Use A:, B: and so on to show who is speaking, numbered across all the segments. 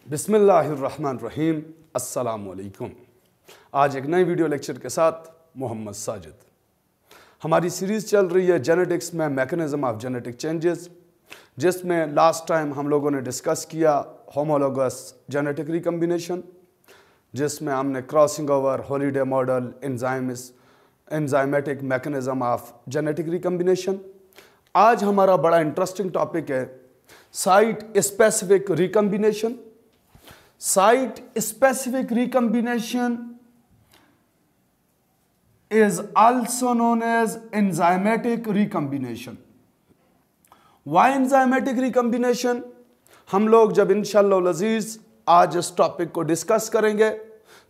A: बिस्मिल्लाहिर्रहमानिर्रहीम। अस्सलामुअलैकुम। आज एक नई वीडियो लेक्चर के साथ मोहम्मद साजिद। हमारी सीरीज़ चल रही है जेनेटिक्स में मैकेनिज्म ऑफ जेनेटिक चेंजेस, जिसमें लास्ट टाइम हम लोगों ने डिस्कस किया होमोलोगस जेनेटिक रिकम्बिनेशन, जिसमें हमने crossing over, holiday model, enzymatic mechanism of genetic recombination. आज हमारा बड़ा इंटरेस्टिंग टॉपिक है site specific recombination. Site specific recombination is also known as enzymatic recombination. Why enzymatic recombination? हम लोग जब इंशाअल्लाह अज़ीज़ आज इस टॉपिक को डिस्कस करेंगे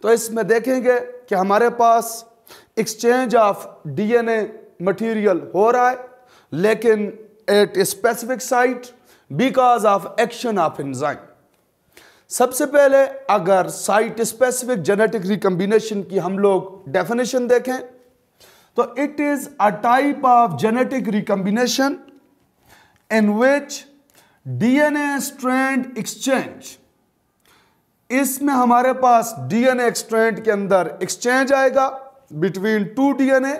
A: तो इसमें देखेंगे कि हमारे पास एक्सचेंज ऑफ डीएनए मटेरियल हो रहा है, लेकिन eight specific site because of action of enzyme. सबसे पहले अगर साइट स्पेसिफिक जेनेटिक रिकम्बिनेशन की हम लोग डेफिनेशन देखें तो it is a type of genetic recombination in which DNA strand exchange. इसमें हमारे पास डीएनए स्ट्रैंड के अंदर एक्सचेंज आएगा बिटवीन टू डीएनए,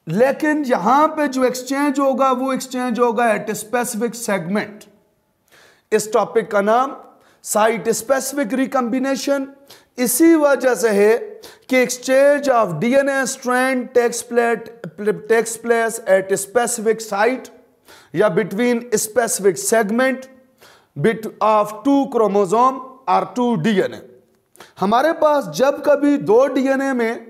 A: लेकिन यहां पे जो एक्सचेंज होगा वो एक्सचेंज होगा एट स्पेसिफिक सेगमेंट। इस टॉपिक का नाम साइट स्पेसिफिक रिकम्बिनेशन इसी वजह से है कि exchange of DNA strand takes place at specific site या between specific segment of two chromosome और टू डीएनए। हमारे पास जब कभी दो डीएनए में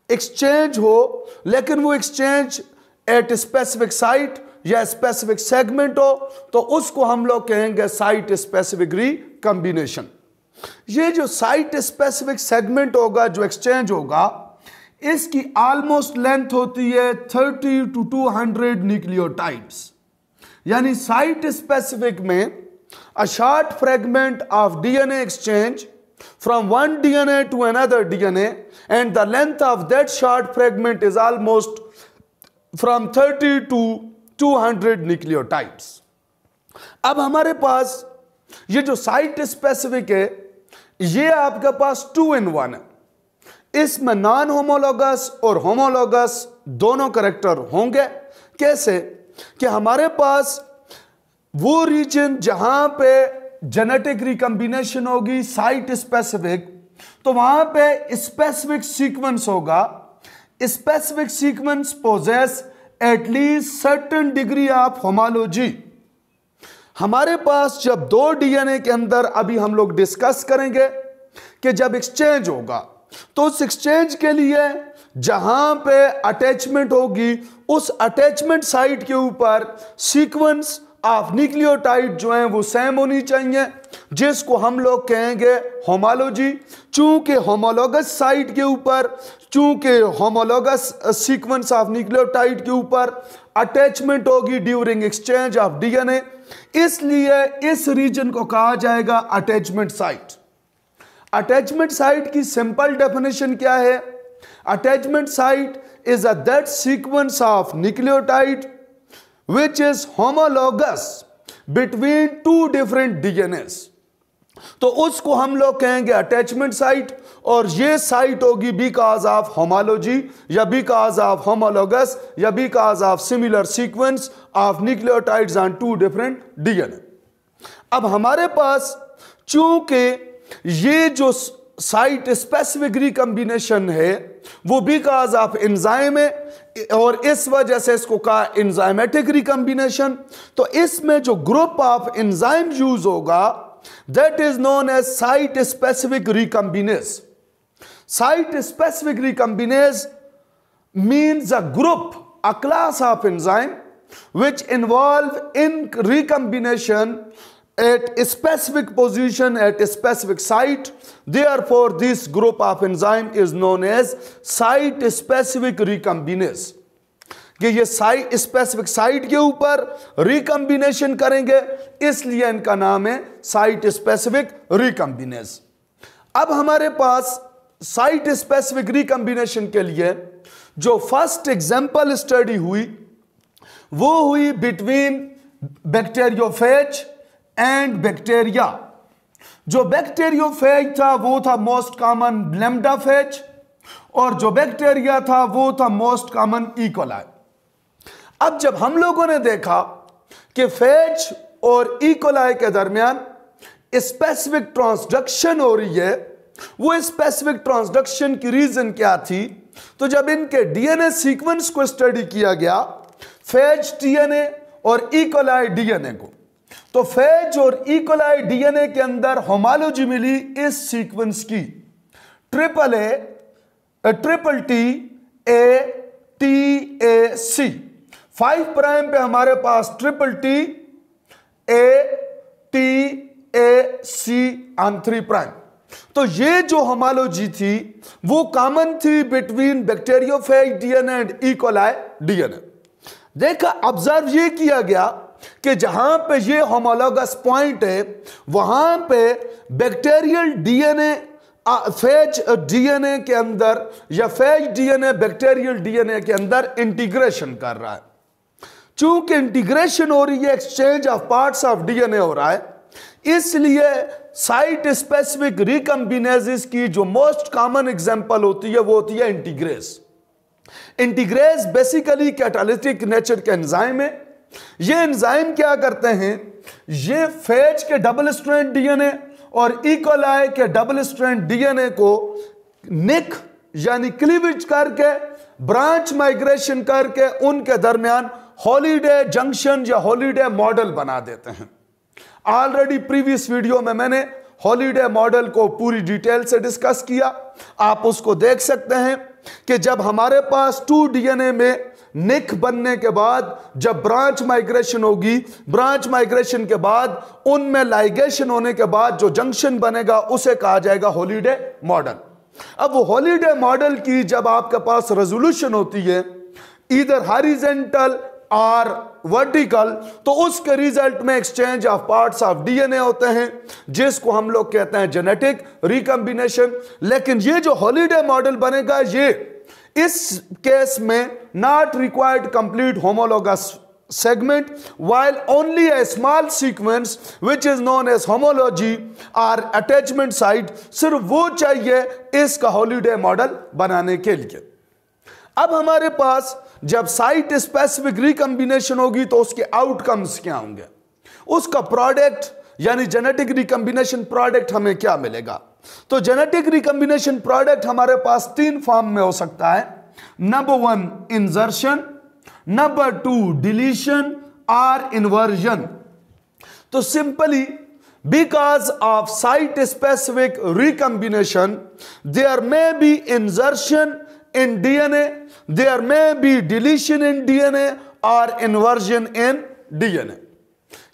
A: एक्सचेंज हो, लेकिन वो एक्सचेंज एट स्पेसिफिक साइट या स्पेसिफिक सेगमेंट हो, तो उसको हम लोग कहेंगे साइट स्पेसिफिक रिकम्बिनेशन। ये जो साइट स्पेसिफिक सेगमेंट होगा, जो एक्सचेंज होगा, इसकी ऑलमोस्ट लेंथ होती है 30 to 200 न्यूक्लियोटाइड्स। यानी साइट स्पेसिफिक में a short fragment of DNA exchange from one DNA to another DNA, and the length of that short fragment is almost from 30 to 200 nucleotides. अब हमारे पास ये जो साइट स्पेसिफिक है, ये आपके पास 2 in 1 है। इसमें नॉन होमोलोगस और होमोलोगस दोनों कैरेक्टर होंगे। कैसे कि हमारे पास वो रीजन जहां पे जेनेटिक रिकम्बिनेशन होगी साइट स्पेसिफिक, तो वहां पे स्पेसिफिक सीक्वेंस होगा। Specific sequence poses at least certain degree of homology. हमारे पास जब दो डीएनए के अंदर, अभी हम लोग डिस्कस करेंगे कि जब एक्सचेंज होगा तो उस एक्सचेंज के लिए जहां पे अटैचमेंट होगी, उस अटैचमेंट साइट के ऊपर सीक्वेंस ऑफ न्यूक्लियोटाइड जो है वो सेम होनी चाहिए, जिसको हम लोग कहेंगे होमोलॉजी। चूंकि होमोलोगस साइट के ऊपर, चूंकि होमोलोगस सीक्वेंस ऑफ न्यूक्लियोटाइड के ऊपर अटैचमेंट होगी ड्यूरिंग एक्सचेंज ऑफ डीएनए, इसलिए इस रीजन को कहा जाएगा अटैचमेंट साइट। अटैचमेंट साइट की सिंपल डेफिनेशन क्या है? Attachment site is a that sequence of nucleotide which is homologous between two different DNAs, तो उसको हम लोग कहेंगे अटैचमेंट साइट। और ये साइट होगी बिकॉज ऑफ होमोलॉजी या बिकॉज ऑफ होमोलोगस या because of similar sequence of nucleotides on two different DNA. अब हमारे पास चूंकि ये जो साइट स्पेसिफिक रिकम्बिनेशन है वो बिकॉज ऑफ एंजाइम है, और इस वजह से इसको कहा एंजाइमेटिक रिकम्बिनेशन। तो इसमें जो ग्रुप ऑफ एंजाइम यूज होगा that is known as site specific recombinase. Site specific recombinase means a group, a class of enzyme which involve in recombination at a specific position at a specific site. Therefore this group of enzyme is known as site specific recombinase। कि ये site specific site के ऊपर recombination करेंगे, इसलिए इनका नाम है site specific रिकम्बिनेज। अब हमारे पास साइट स्पेसिफिक रिकम्बिनेशन के लिए जो फर्स्ट एग्जांपल स्टडी हुई वो हुई बिटवीन बैक्टीरियोफेज एंड बैक्टीरिया। जो बैक्टीरियोफेज था वो था मोस्ट कॉमन लैम्डाफेज, और जो बैक्टीरिया था वो था मोस्ट कॉमन इकोलाई। अब जब हम लोगों ने देखा कि फेज और इकोलाई के दरमियान स्पेसिफिक ट्रांसडक्शन हो रही है, वो स्पेसिफिक ट्रांसडक्शन की रीजन क्या थी, तो जब इनके डीएनए सीक्वेंस को स्टडी किया गया, फेज डीएनए और इकोलाई डीएनए को, तो फेज और इकोलाई डीएनए के अंदर होमोलॉजी मिली इस सीक्वेंस की triple T A T A C. 5 prime पे हमारे पास triple T A T A C on 3 prime. तो ये जो होमोलॉजी थी वो कॉमन थी between bacteriophage DNA and E coli DNA. देखा, ऑब्जर्व ये किया गया कि जहां पे ये होमोलॉगस पॉइंट है वहां पे बैक्टीरियल डीएनए फेज डीएनए के अंदर या फेज डीएनए बैक्टीरियल डीएनए के अंदर इंटीग्रेशन कर रहा है। चूंकि इंटीग्रेशन हो रही है, exchange of parts of DNA हो रहा है, इसलिए साइट स्पेसिफिक रिकम्बिनेजेस की जो मोस्ट कॉमन एग्जांपल होती है वो होती है इंटीग्रेस। इंटीग्रेस बेसिकली कैटालिटिक नेचर के एंजाइम है। ये एंजाइम क्या करते हैं, ये फेज के डबल स्ट्रैंड डीएनए और इकोलाई के डबल स्ट्रैंड डीएनए को निक यानी क्लीवेज करके ब्रांच माइग्रेशन करके उनके दरमियान हॉलीडे जंक्शन या हॉलीडे मॉडल बना देते हैं। ऑलरेडी प्रीवियस वीडियो में मैंने हॉलीडे मॉडल को पूरी डिटेल से डिस्कस किया, आप उसको देख सकते हैं कि जब हमारे पास 2 डीएनए में निक बनने के बाद जब ब्रांच माइग्रेशन होगी, ब्रांच माइग्रेशन के बाद उनमें लाइगेशन होने के बाद जो जंक्शन बनेगा उसे कहा जाएगा हॉलीडे मॉडल। अब वो हॉलीडे मॉडल की जब आपके पास रेजोल्यूशन होती है इधर हॉरिजॉन्टल और वर्टिकल, तो उसके रिजल्ट में exchange of parts of DNA होते हैं जिसको हम लोग कहते हैं जेनेटिक रिकम्बिनेशन। लेकिन ये जो हॉलीडे मॉडल बनेगा ये इस केस में not required complete homologous segment while only a small sequence which is known as homology or attachment site, सिर्फ वो चाहिए इसका हॉलीडे मॉडल बनाने के लिए। अब हमारे पास जब साइट स्पेसिफिक रिकम्बिनेशन होगी तो उसके आउटकम्स क्या होंगे, उसका प्रोडक्ट यानी जेनेटिक रिकम्बिनेशन प्रोडक्ट हमें क्या मिलेगा। तो जेनेटिक रिकम्बिनेशन प्रोडक्ट हमारे पास 3 फॉर्म में हो सकता है। नंबर 1 इंसर्शन, नंबर 2 डिलीशन और इन्वर्जन। तो simply because of site specific recombination there may be insertion in DNA, there may be deletion in DNA or inversion in DNA।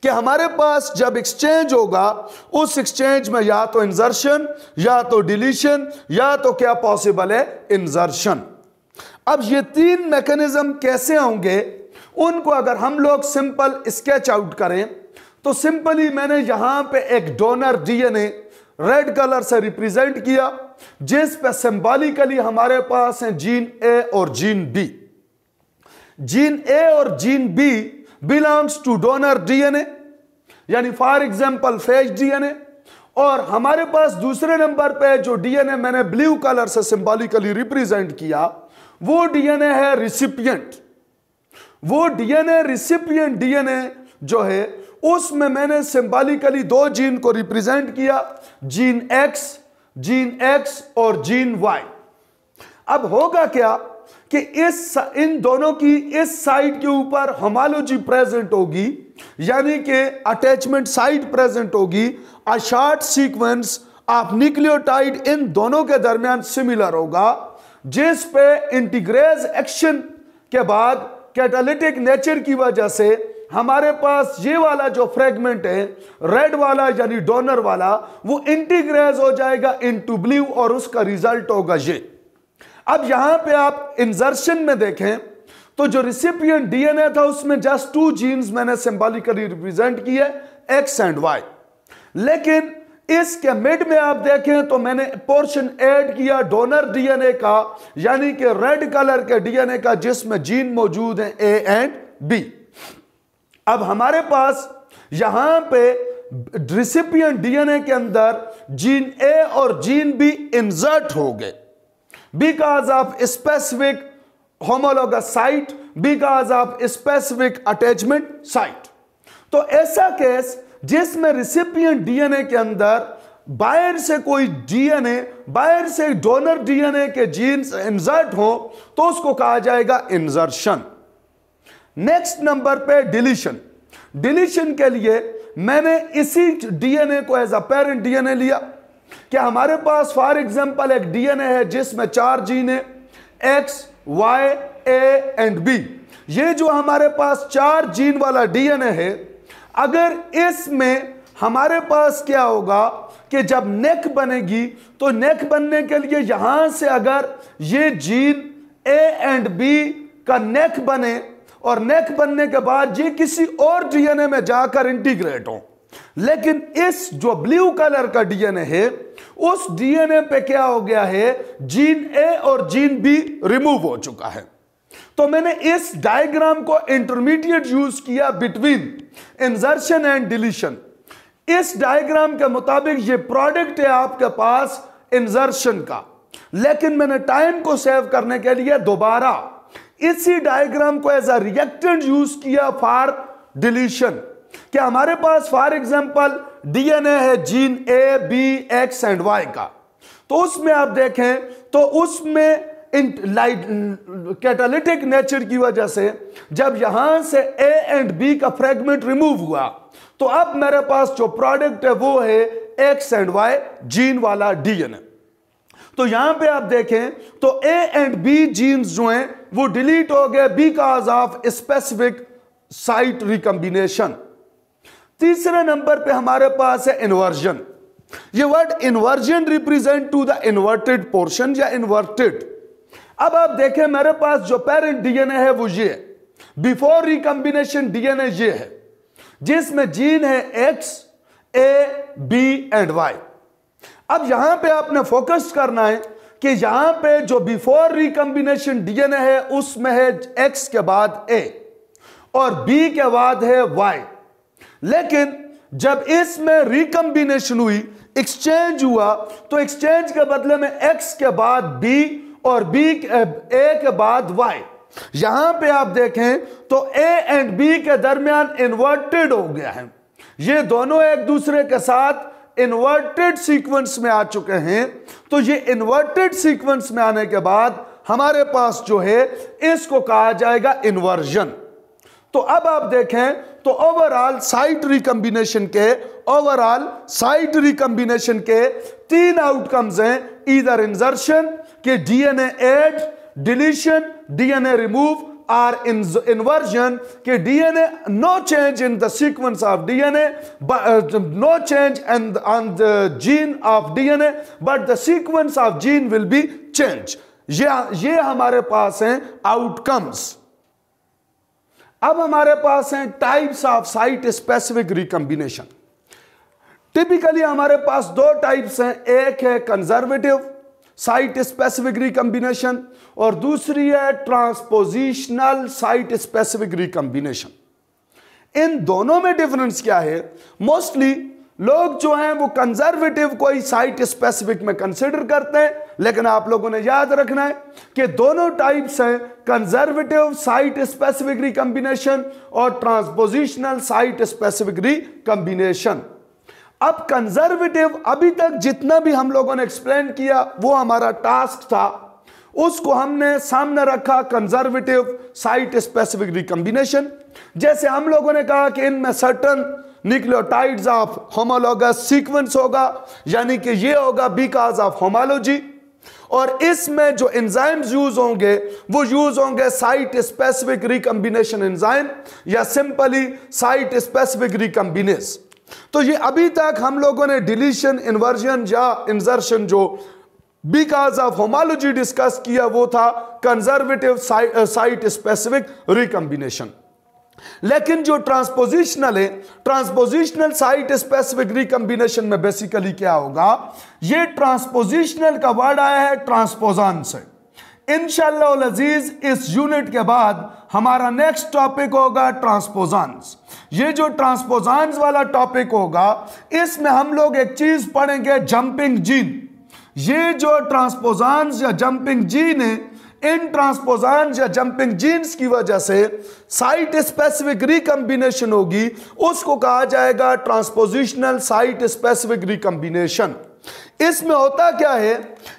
A: कि हमारे पास जब एक्सचेंज होगा उस एक्सचेंज में या तो इंसर्शन या तो डिलीशन या तो क्या पॉसिबल है इंसर्शन। अब ये 3 मैकेनिज्म कैसे होंगे उनको अगर हम लोग सिंपल स्केच आउट करें तो सिंपली मैंने यहां पे एक डोनर डीएनए रेड कलर से रिप्रेजेंट किया जिस पे सिंबॉलिकली हमारे पास है जीन ए और जीन बी। जीन ए और gene B belongs to donor DNA यानी फॉर एग्जांपल फेज डीएनए, और हमारे पास दूसरे नंबर पे जो डीएनए मैंने ब्लू कलर से सिंबॉलिकली रिप्रेजेंट किया वो डीएनए है रिसिपिएंट। वो डीएनए रिसिपिएंट डीएनए जो है उसमें मैंने सिंबॉलिकली 2 जीन को रिप्रेजेंट किया, जीन एक्स और जीन वाई। अब होगा क्या कि इन दोनों की इस साइड के ऊपर होमोलॉजी प्रेजेंट होगी यानी कि अटैचमेंट साइट प्रेजेंट होगी। A short sequence of nucleotide in दोनों के दरमियान सिमिलर होगा जिस पे इंटीग्रेज एक्शन के बाद कैटालिटिक नेचर की वजह से हमारे पास ये वाला जो फ्रेगमेंट है रेड वाला यानी डोनर वाला वो इंटीग्रेज हो जाएगा इनटू ब्लू और उसका रिजल्ट होगा ये। अब यहां पे आप इंसर्शन में देखें तो जो रिसिपिएंट डीएनए था उसमें जस्ट 2 जीन्स मैंने सिंबॉलिकली रिप्रेजेंट किए एक्स एंड वाई, लेकिन इसके मिड में आप देखें तो मैंने पोर्शन ऐड किया डोनर डीएनए का यानी कि रेड कलर के डीएनए का जिसमें जीन मौजूद है ए एंड बी। अब हमारे पास यहां पे रिसिपिएंट डीएनए के अंदर जीन ए और जीन बी इंसर्ट हो गए because of specific homologous site, because of specific attachment site. तो ऐसा केस जिसमें रिसिपिएंट डीएनए के अंदर बाहर से कोई डीएनए, बाहर से डोनर डीएनए के जीन्स इंसर्ट हो तो उसको कहा जाएगा इंसर्शन। नेक्स्ट नंबर पे डिलीशन। डिलीशन के लिए मैंने इसी डीएनए को एज अ पेरेंट डीएनए लिया कि हमारे पास फॉर एग्जांपल एक डीएनए है जिसमें 4 जीन है, X, Y, A and B. ये जो हमारे पास 4 जीन वाला डीएनए है, अगर इसमें हमारे पास क्या होगा कि जब नेक बनेगी तो नेक बनने के लिए यहां से अगर ये जीन ए एंड बी का नेक बने और नेक बनने के बाद ये किसी और डीएनए में जाकर इंटीग्रेट हो, लेकिन इस जो ब्लू कलर का डीएनए है उस डीएनए पे क्या हो गया है, जीन ए और जीन बी रिमूव हो चुका है। तो मैंने इस डायग्राम को इंटरमीडिएट यूज किया बिटवीन इंसर्शन एंड डिलीशन। इस डायग्राम के मुताबिक ये प्रोडक्ट है आपके पास इंसर्शन का, लेकिन मैंने टाइम को सेव करने के लिए दोबारा इसी डायग्राम को एज अ रिएक्टेंट यूज किया फॉर डिलीशन। कि हमारे पास फॉर एग्जांपल डीएनए है gene A, B, X and Y का, तो उसमें आप देखें तो उसमें कैटालिटिक नेचर की वजह से जब यहां से ए एंड बी का फ्रेगमेंट रिमूव हुआ तो अब मेरे पास जो प्रोडक्ट है वो है एक्स एंड वाई जीन वाला डीएनए। तो यहां पे आप देखें तो ए एंड बी जीन्स जो हैं वो डिलीट हो गए because of specific site recombination. तीसरे नंबर पे हमारे पास है इन्वर्जन। ये word inversion represent to the inverted portion या इन्वर्टेड। अब आप देखें मेरे पास जो पेरेंट डीएनए है वो ये है, बिफोर रिकॉम्बिनेशन डीएनए ये है जिसमें जीन है X, A, B and Y. अब यहां पे आपने फोकस करना है कि यहां पे जो बिफोर रिकॉम्बिनेशन डीएनए है उसमें है एक्स के बाद ए और बी के बाद है वाई, लेकिन जब इसमें रिकॉम्बिनेशन हुई, एक्सचेंज हुआ, तो एक्सचेंज के बदले में एक्स के बाद बी और बी ए के बाद वाई। यहां पे आप देखें तो ए एंड बी के दरमियान इन्वर्टेड हो गया है, ये दोनों एक दूसरे के साथ इन्वर्टेड सीक्वेंस में आ चुके हैं। तो ये इन्वर्टेड सीक्वेंस में आने के बाद हमारे पास जो है इसको कहा जाएगा इन्वर्जन। तो अब आप देखें तो ओवरऑल साइट रिकॉम्बिनेशन के 3 आउटकम्स हैं, ईदर इंसर्शन के DNA add, deletion DNA remove, or inversion के DNA no change in the sequence of DNA but no change on the gene of DNA but the sequence of gene will be changed। ये हमारे पास हैं outcomes। अब हमारे पास हैं types of site specific recombination। Typically हमारे पास 2 types हैं, एक है कंजर्वेटिव साइट स्पेसिफिक रिकॉम्बिनेशन और दूसरी है ट्रांसपोजिशनल साइट स्पेसिफिक रिकॉम्बिनेशन। इन दोनों में डिफरेंस क्या है? मोस्टली लोग जो हैं वो कंजर्वेटिव को ही साइट स्पेसिफिक में कंसिडर करते हैं, लेकिन आप लोगों ने याद रखना है कि दोनों टाइप्स हैं, कंजर्वेटिव साइट स्पेसिफिक रिकॉम्बिनेशन और ट्रांसपोजिशनल साइट स्पेसिफिक रिकॉम्बिनेशन। अब कंजर्वेटिव अभी तक जितना भी हम लोगों ने एक्सप्लेन किया वो हमारा टास्क था, उसको हमने सामने रखा कंजर्वेटिव साइट स्पेसिफिक रिकॉम्बिनेशन। जैसे हम लोगों ने कहा कि इनमें certain nucleotides of homologous sequence होगा, यानी कि ये होगा बिकॉज ऑफ होमोलॉजी, और इसमें जो एंजाइम्स यूज होंगे वो यूज होंगे साइट स्पेसिफिक रिकॉम्बिनेशन एंजाइम या सिंपली साइट स्पेसिफिक रिकॉम्बिनेस। तो ये अभी तक हम लोगों ने डिलीशन, इन्वर्जन या इंसर्शन जो बिकॉज ऑफ होमोलॉजी डिस्कस किया वो था कंजर्वेटिव साइट स्पेसिफिक रिकॉम्बिनेशन। लेकिन जो ट्रांसपोजिशनल है, ट्रांसपोजिशनल साइट स्पेसिफिक रिकॉम्बिनेशन में बेसिकली क्या होगा, ये ट्रांसपोजिशनल का वर्ड आया है ट्रांसपोजन से। इंशाअल्लाह अजीज इस यूनिट के बाद हमारा नेक्स्ट टॉपिक होगा ट्रांसपोजान्स। ये जो ट्रांसपोजान्स वाला टॉपिक होगा इसमें हम लोग एक चीज पढ़ेंगे, जंपिंग जीन। ये जो ट्रांसपोजान्स या जंपिंग जीन है, इन ट्रांसपोजान्स या जंपिंग जीन्स की वजह से साइट स्पेसिफिक रिकम्बिनेशन होगी, उसको कहा जाएगा ट्रांसपोजिशनल साइट स्पेसिफिक रिकम्बिनेशन। इसमें होता क्या है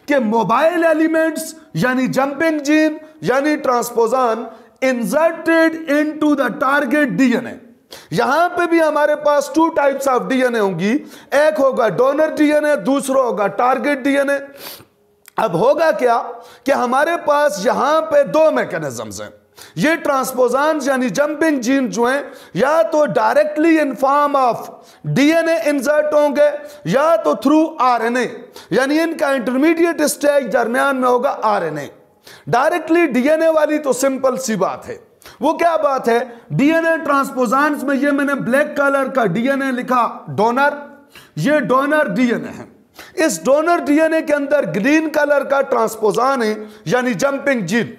A: कि मोबाइल एलिमेंट्स यानी जंपिंग जीन यानी transposon inserted into the target DNA. यहां पे भी हमारे पास टू टाइप्स ऑफ डीएनए होंगी, एक होगा डोनर डीएनए, दूसरा होगा टारगेट डीएनए। अब होगा क्या कि हमारे पास यहां पे दो मैकेनिज्म्स हैं। ये ट्रांसपोजान्स यानी जंपिंग जीन जो हैं या तो directly in form of DNA insert होंगे या तो थ्रू आरएनए, यानी इनका इंटरमीडिएट स्टेज दरमियान में होगा आरएनए। डायरेक्टली डीएनए वाली तो सिंपल सी बात है। वो क्या बात है, डीएनए ट्रांसपोजान्स में ये मैंने ब्लैक कलर का डीएनए लिखा डोनर, ये डोनर डीएनए है। इस डोनर डीएनए के अंदर ग्रीन कलर का ट्रांसपोजान है यानी जंपिंग जीन।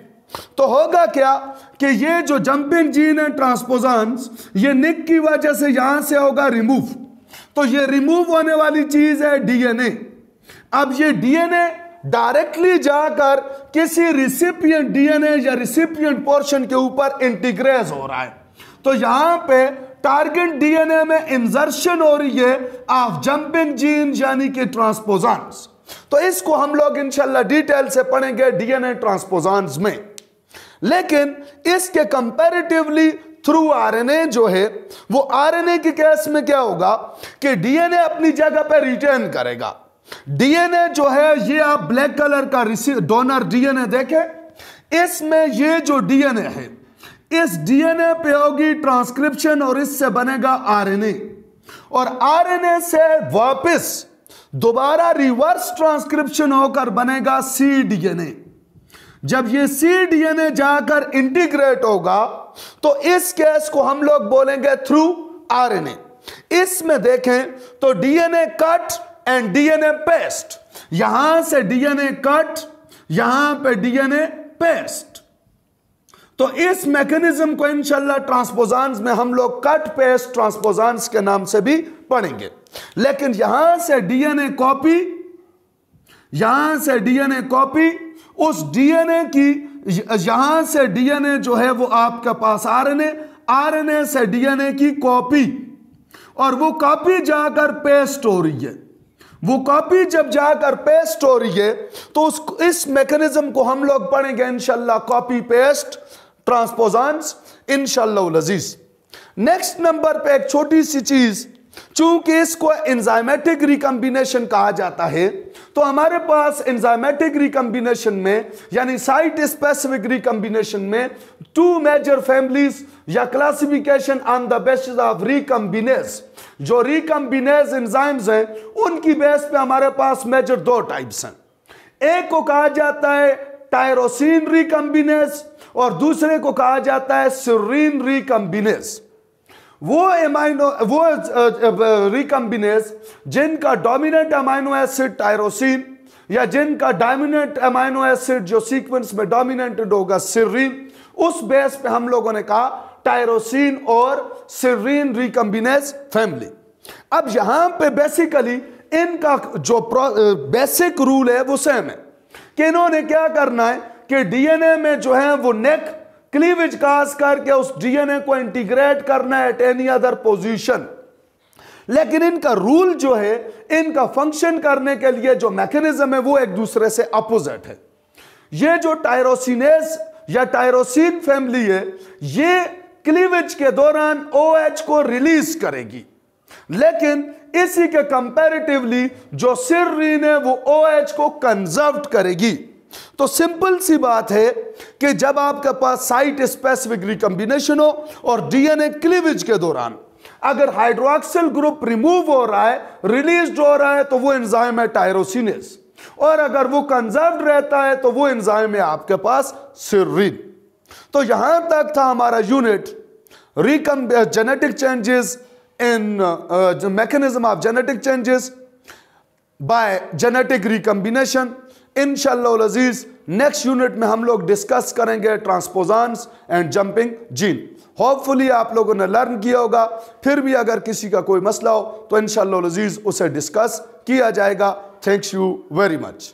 A: तो होगा क्या कि ये जो जंपिंग जीन है ट्रांसपोजान्स, ये निक की वजह से यहां से होगा रिमूव, तो ये रिमूव होने वाली चीज है डीएनए। अब ये डीएनए डायरेक्टली जाकर किसी रिसिपिएंट डीएनए या रिसिपिएंट पोर्शन के ऊपर इंटीग्रेट हो रहा है, तो यहां पे टारगेट डीएनए में इंसर्शन हो रही है ऑफ जंपिंग जीन यानी कि ट्रांसपोजान्स। तो इसको हम लोग इंशाल्लाह डिटेल से पढ़ेंगे डीएनए ट्रांसपोजान्स में। लेकिन इसके कंपैरेटिवली थ्रू आरएनए जो है, वो आरएनए के केस में क्या होगा कि डीएनए अपनी जगह पे रिटेन करेगा। डीएनए जो है, ये आप ब्लैक कलर का डोनर डीएनए देखें, इसमें ये जो डीएनए है, इस डीएनए पे होगी ट्रांसक्रिप्शन और इससे बनेगा आरएनए, और आरएनए से वापस दोबारा रिवर्स ट्रांसक्रिप्शन होकर बनेगा सी डीएनए। जब ये सी डीएनए जाकर इंटीग्रेट होगा तो इस केस को हम लोग बोलेंगे थ्रू आरएनए। इसमें देखें तो DNA cut and DNA paste, यहां से डीएनए कट, यहां पे डीएनए पेस्ट। तो इस मैकेनिज्म को इंशाल्लाह ट्रांसपोजान्स में हम लोग कट पेस्ट ट्रांसपोजान्स के नाम से भी पढ़ेंगे। लेकिन यहां से डीएनए कॉपी, यहां से डीएनए कॉपी, उस डीएनए की यहां से डीएनए जो है वो आपके पास आरएनए, आरएनए से डीएनए की कॉपी, और वो कॉपी जाकर पेस्ट हो रही है। वो कॉपी जब जाकर पेस्ट हो रही है तो इस मैकेनिज्म को हम लोग पढ़ेंगे इंशाल्लाह कॉपी पेस्ट ट्रांसपोजान्स इंशाल्लाह अजीज। नेक्स्ट नंबर पे एक छोटी सी चीज, चूंकि इसको एंजाइमेटिक रिकम्बिनेशन कहा जाता है, तो हमारे पास एंजाइमेटिक रिकम्बिनेशन में यानी साइट स्पेसिफिक रिकम्बिनेशन में टू मेजर फैमिलीज या classification on the basis of रिकम्बिनेज। जो रिकम्बिनेज एंजाइम्स हैं उनकी बेस पे हमारे पास मेजर दो टाइप्स हैं। एक को कहा जाता है टायरोसिन रिकम्बिनेज और दूसरे को कहा जाता है सिरीन रिकम्बिनेज। वो रिकम्बिनेज जिनका डोमिनेंट अमाइनो एसिड टायरोसिन या जिनका डोमिनेंट अमाइनो एसिड जो सीक्वेंस में डोमिनेटेड होगा सिरीन, उस बेस पे हम लोगों ने कहा टायरोसिन और सिरीन रिकम्बिनेज फैमिली। अब यहां पे बेसिकली इनका जो बेसिक रूल है वो सेम है कि इन्होंने क्या करना है कि डीएनए में जो है वो नेक क्लीवेज काज करके उस डीएनए को इंटीग्रेट करना है एट एनी अदर पोजीशन। लेकिन इनका रूल जो है, इनका फंक्शन करने के लिए जो मैकेनिज्म है वो एक दूसरे से अपोजिट है। ये जो टायरोसिनेज या टायरोसिन फैमिली है, ये क्लीवेज के दौरान OH को रिलीज करेगी, लेकिन इसी के कंपैरेटिवली जो सिरीन है वो OH को कंजर्व करेगी। तो सिंपल सी बात है कि जब आपके पास साइट स्पेसिफिक रिकम्बिनेशन हो और डीएनए क्लीवेज के दौरान अगर हाइड्रोक्सिल ग्रुप रिमूव हो रहा है, रिलीज हो रहा है, तो वो एंजाइम है टायरोसिनेज, और अगर वो कंजर्व रहता है तो वो एंजाइम है आपके पास सिरीन। तो यहां तक था हमारा unit genetic changes in mechanism of genetic changes by genetic recombination. इंशाअल्लाह अजीज नेक्स्ट यूनिट में हम लोग डिस्कस करेंगे ट्रांसपोजन्स एंड जंपिंग जीन। होपफुली आप लोगों ने लर्न किया होगा। फिर भी अगर किसी का कोई मसला हो तो इंशाअल्लाह अज़ीज़ उसे डिस्कस किया जाएगा। Thanks you very much.